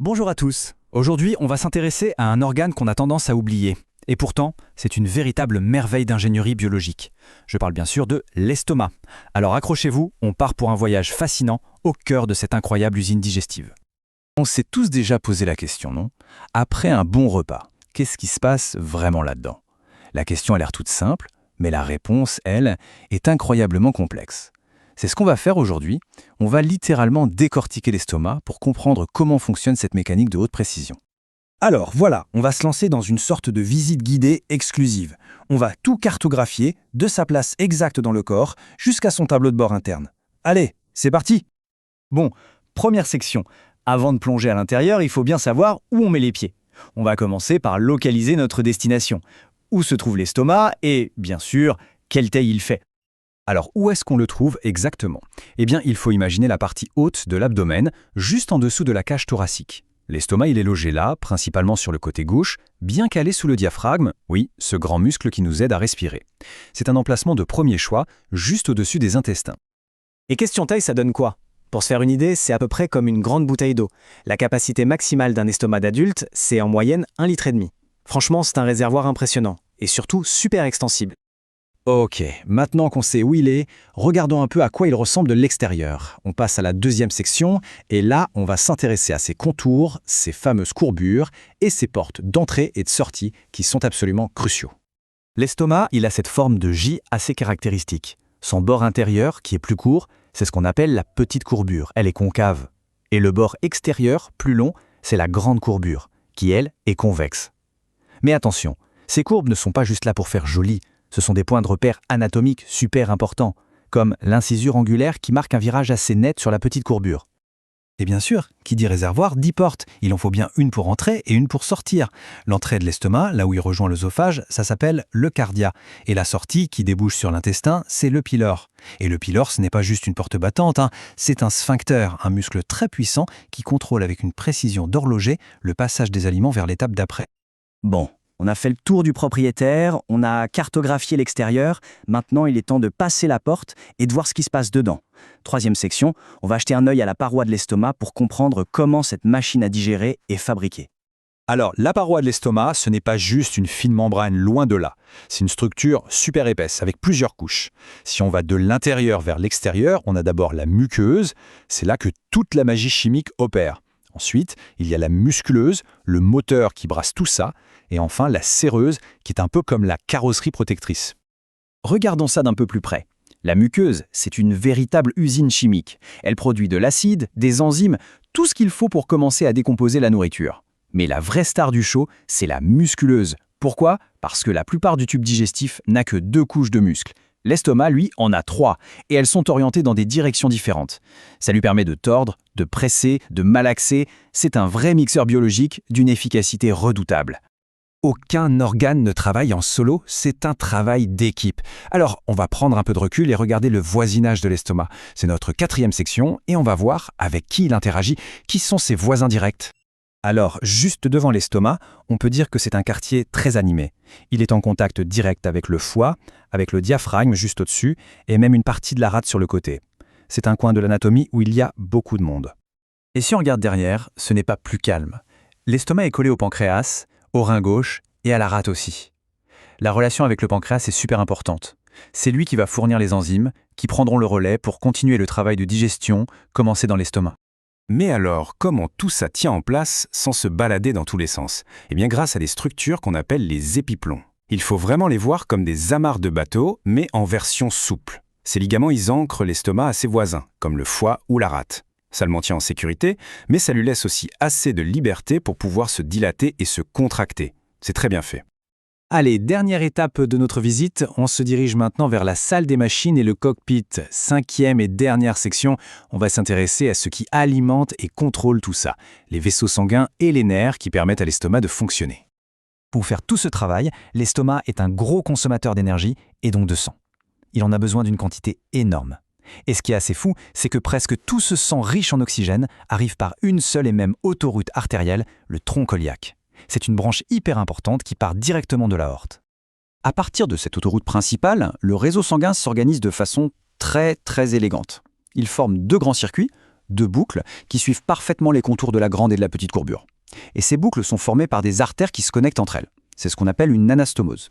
Bonjour à tous. Aujourd'hui, on va s'intéresser à un organe qu'on a tendance à oublier. Et pourtant, c'est une véritable merveille d'ingénierie biologique. Je parle bien sûr de l'estomac. Alors accrochez-vous, on part pour un voyage fascinant au cœur de cette incroyable usine digestive. On s'est tous déjà posé la question, non? Après un bon repas, qu'est-ce qui se passe vraiment là-dedans? La question a l'air toute simple, mais la réponse, elle, est incroyablement complexe. C'est ce qu'on va faire aujourd'hui. On va littéralement décortiquer l'estomac pour comprendre comment fonctionne cette mécanique de haute précision. Alors voilà, on va se lancer dans une sorte de visite guidée exclusive. On va tout cartographier, de sa place exacte dans le corps jusqu'à son tableau de bord interne. Allez, c'est parti! Bon, première section. Avant de plonger à l'intérieur, il faut bien savoir où on met les pieds. On va commencer par localiser notre destination. Où se trouve l'estomac et, bien sûr, quelle taille il fait. Alors, où est-ce qu'on le trouve exactement? Eh bien, il faut imaginer la partie haute de l'abdomen, juste en dessous de la cage thoracique. L'estomac, il est logé là, principalement sur le côté gauche, bien calé sous le diaphragme, oui, ce grand muscle qui nous aide à respirer. C'est un emplacement de premier choix, juste au-dessus des intestins. Et question taille, ça donne quoi? Pour se faire une idée, c'est à peu près comme une grande bouteille d'eau. La capacité maximale d'un estomac d'adulte, c'est en moyenne 1,5 litre. Franchement, c'est un réservoir impressionnant, et surtout super extensible. Ok, maintenant qu'on sait où il est, regardons un peu à quoi il ressemble de l'extérieur. On passe à la deuxième section, et là, on va s'intéresser à ses contours, ses fameuses courbures, et ses portes d'entrée et de sortie qui sont absolument cruciaux. L'estomac, il a cette forme de J assez caractéristique. Son bord intérieur, qui est plus court, c'est ce qu'on appelle la petite courbure, elle est concave. Et le bord extérieur, plus long, c'est la grande courbure, qui elle, est convexe. Mais attention, ces courbes ne sont pas juste là pour faire joli. Ce sont des points de repère anatomiques super importants, comme l'incisure angulaire qui marque un virage assez net sur la petite courbure. Et bien sûr, qui dit réservoir dit porte. Il en faut bien une pour entrer et une pour sortir. L'entrée de l'estomac, là où il rejoint l'œsophage, ça s'appelle le cardia. Et la sortie, qui débouche sur l'intestin, c'est le pylore. Et le pylore, ce n'est pas juste une porte battante, c'est un sphincter, un muscle très puissant qui contrôle avec une précision d'horloger le passage des aliments vers l'étape d'après. Bon, on a fait le tour du propriétaire, on a cartographié l'extérieur, maintenant il est temps de passer la porte et de voir ce qui se passe dedans. Troisième section, on va jeter un œil à la paroi de l'estomac pour comprendre comment cette machine à digérer est fabriquée. Alors, la paroi de l'estomac, ce n'est pas juste une fine membrane, loin de là. C'est une structure super épaisse, avec plusieurs couches. Si on va de l'intérieur vers l'extérieur, on a d'abord la muqueuse, c'est là que toute la magie chimique opère. Ensuite, il y a la musculeuse, le moteur qui brasse tout ça, et enfin la séreuse, qui est un peu comme la carrosserie protectrice. Regardons ça d'un peu plus près. La muqueuse, c'est une véritable usine chimique. Elle produit de l'acide, des enzymes, tout ce qu'il faut pour commencer à décomposer la nourriture. Mais la vraie star du show, c'est la musculeuse. Pourquoi? Parce que la plupart du tube digestif n'a que 2 couches de muscles. L'estomac, lui, en a 3, et elles sont orientées dans des directions différentes. Ça lui permet de tordre, de presser, de malaxer. C'est un vrai mixeur biologique d'une efficacité redoutable. Aucun organe ne travaille en solo, c'est un travail d'équipe. Alors, on va prendre un peu de recul et regarder le voisinage de l'estomac. C'est notre 4e section, et on va voir avec qui il interagit, qui sont ses voisins directs. Alors, juste devant l'estomac, on peut dire que c'est un quartier très animé. Il est en contact direct avec le foie, avec le diaphragme juste au-dessus, et même une partie de la rate sur le côté. C'est un coin de l'anatomie où il y a beaucoup de monde. Et si on regarde derrière, ce n'est pas plus calme. L'estomac est collé au pancréas, au rein gauche et à la rate aussi. La relation avec le pancréas est super importante. C'est lui qui va fournir les enzymes, qui prendront le relais pour continuer le travail de digestion commencé dans l'estomac. Mais alors, comment tout ça tient en place sans se balader dans tous les sens? Eh bien, grâce à des structures qu'on appelle les épiplombs. Il faut vraiment les voir comme des amarres de bateau, mais en version souple. Ces ligaments, ils ancrent l'estomac à ses voisins, comme le foie ou la rate. Ça le maintient en sécurité, mais ça lui laisse aussi assez de liberté pour pouvoir se dilater et se contracter. C'est très bien fait. Allez, dernière étape de notre visite, on se dirige maintenant vers la salle des machines et le cockpit. 5e et dernière section, on va s'intéresser à ce qui alimente et contrôle tout ça, les vaisseaux sanguins et les nerfs qui permettent à l'estomac de fonctionner. Pour faire tout ce travail, l'estomac est un gros consommateur d'énergie et donc de sang. Il en a besoin d'une quantité énorme. Et ce qui est assez fou, c'est que presque tout ce sang riche en oxygène arrive par une seule et même autoroute artérielle, le tronc iliaque. C'est une branche hyper importante qui part directement de l'aorte. À partir de cette autoroute principale, le réseau sanguin s'organise de façon très élégante. Il forme 2 grands circuits, 2 boucles qui suivent parfaitement les contours de la grande et de la petite courbure. Et ces boucles sont formées par des artères qui se connectent entre elles. C'est ce qu'on appelle une anastomose.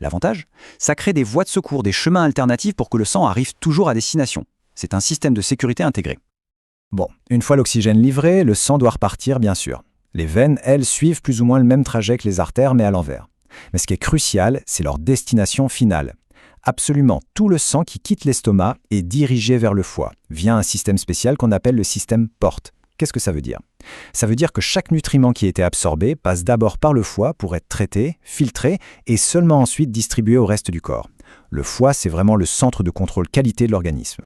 L'avantage, ça crée des voies de secours, des chemins alternatifs pour que le sang arrive toujours à destination. C'est un système de sécurité intégré. Bon, une fois l'oxygène livré, le sang doit repartir bien sûr. Les veines, elles, suivent plus ou moins le même trajet que les artères, mais à l'envers. Mais ce qui est crucial, c'est leur destination finale. Absolument tout le sang qui quitte l'estomac est dirigé vers le foie, via un système spécial qu'on appelle le système porte. Qu'est-ce que ça veut dire? Ça veut dire que chaque nutriment qui a été absorbé passe d'abord par le foie pour être traité, filtré et seulement ensuite distribué au reste du corps. Le foie, c'est vraiment le centre de contrôle qualité de l'organisme.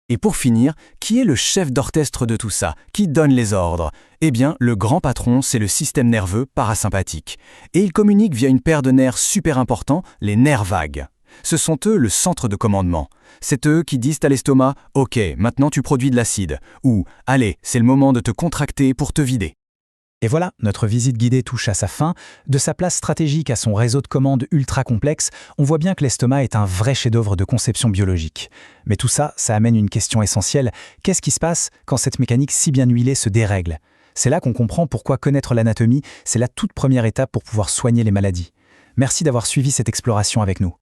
Et pour finir, qui est le chef d'orchestre de tout ça? Qui donne les ordres? Eh bien, le grand patron, c'est le système nerveux parasympathique. Et il communique via une paire de nerfs super importants, les nerfs vagues. Ce sont eux le centre de commandement. C'est eux qui disent à l'estomac « Ok, maintenant tu produis de l'acide » ou « Allez, c'est le moment de te contracter pour te vider ». Et voilà, notre visite guidée touche à sa fin. De sa place stratégique à son réseau de commandes ultra complexe, on voit bien que l'estomac est un vrai chef-d'œuvre de conception biologique. Mais tout ça, ça amène une question essentielle. Qu'est-ce qui se passe quand cette mécanique si bien huilée se dérègle? C'est là qu'on comprend pourquoi connaître l'anatomie, c'est la toute première étape pour pouvoir soigner les maladies. Merci d'avoir suivi cette exploration avec nous.